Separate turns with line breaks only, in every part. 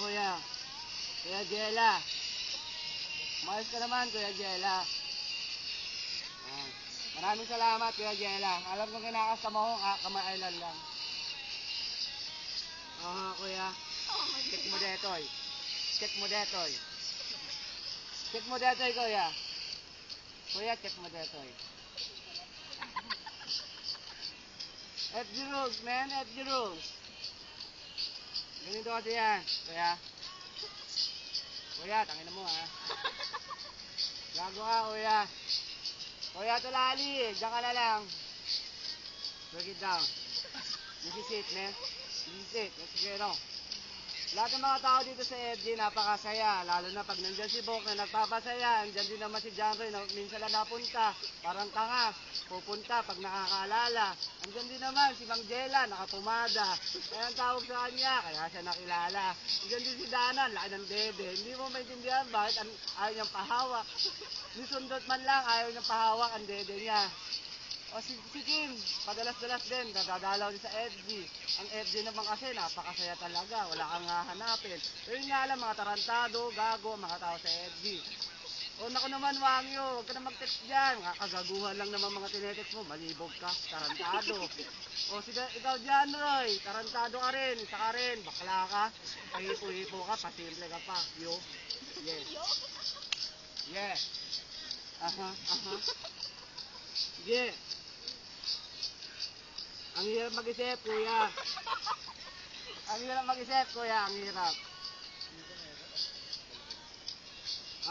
kuya. Kuya Jella. Mayos ka naman, Kuya Jella. Maraming salamat, Kuya Jella. Alam ko kinakasta mo kung kamailan lang. Kuya. Check mo detoy. Check mo detoy. Check mo detoy, kuya. Kuya, check mo detoy. FG rules, man. FG rules. Ganito kasi yan. Kuya. Kuya, tangin na mo, ha. Gago ka, kuya. Kuya, tulali. Diyan ka na lang. Break it down. This is it, man. This is it. Let's get on. Lahat ng mga tao dito sa FG napakasaya, lalo na pag nandiyan si Bok na nagpapasaya, nandiyan din naman si John Roy na minsan lang napunta, parang tanga, pupunta pag nakakaalala. Nandiyan din naman si Mang Jella, nakapumada, kaya ang tawag sa kanya, kaya siya nakilala. Nandiyan din si Danan, laki ng dede, hindi mo maintindihan bakit ayaw niyang pahawak. Ni Sundot man lang, ayaw niyang pahawak ang dede niya. O si Kim, padalas-dalas din, dadalaw din sa FG. Ang FG naman kasi, napakasaya talaga, wala kang hahanapin. Pero yun nga lang, mga tarantado, gago, mga tao sa FG. O naku naman, Wangyo, huwag ka na mag-text dyan. Kagaguhan lang naman mga tinetext mo, malibog ka, tarantado. O ikaw dyan, Roy, tarantado ka rin, isa ka rin, bakla ka, pahipo-hipo ka, pasimple ka pa. Yo, yes. Yeah. Yeah. Ang hirap mag-isip, kuya. Ang hirap mag-isip, kuya. Ang hirap.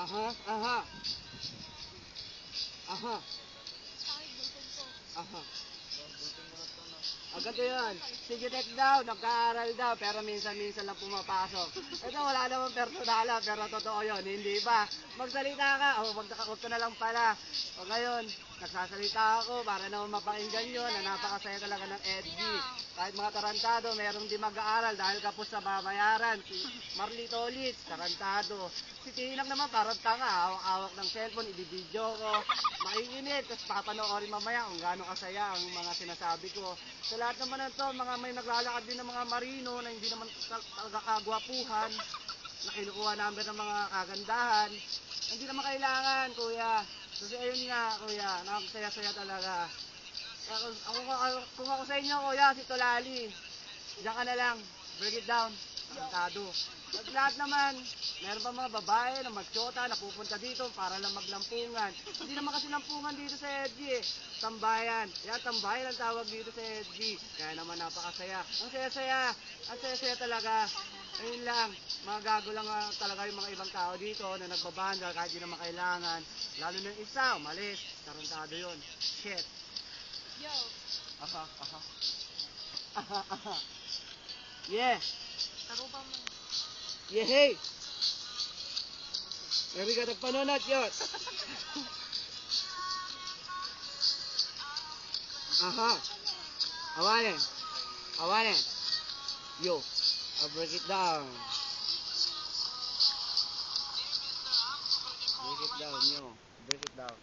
Aha. Ganito yun. Sige, take daw. Nagkaaral daw. Pero minsan-minsan lang pumapasok. Ito, wala namang personala. Pero totoo yun. Hindi ba? Magsalita ka. O, magkakakot ka na lang pala. O ngayon, nagsasalita ako para naman mapakinggan yun na napakasaya talaga ng FG. Kahit mga tarantado, merong di mag-aaral dahil kapos sa babayaran. Si Marlito Ulit, tarantado. Si Tinang naman parang tanga, hawak-hawak ng cellphone, ibibidyo ko. Maiinit, tapos papanoorin mamaya kung gaano kasaya ang mga sinasabi ko. Sa lahat naman nito, mga may naglalakad din ng mga marino na hindi naman talaga kagwapuhan, na kinukuha namin ng mga kagandahan. Hindi naman kailangan, kuya. Kasi ayun nga, kuya, nakakasaya-saya talaga. Kung ako sa inyo, kuya, si Tolali, diyan ka na lang, break it down, tarantado. At lahat naman, meron pa mga babae na magsyota na pupunta dito para lang maglampungan. Hindi naman kasi lampungan dito sa FG eh. Tambayan. Yan, tambayan ang tawag dito sa FG. Kaya naman napakasaya. Ang saya-saya. Ang saya-saya talaga. Ayun lang. Mga gago lang talaga yung mga ibang tao dito na nagbabanda kahit di naman kailangan. Lalo na yung isa, umalis. Tarantado yun. Shit.
Yo.
Yeah.
Taro pa mo.
Yeah, hey. Nari ka nagpanunod yun. Awanin. Yo. I'll break it down. Break it down, yo. Break it down.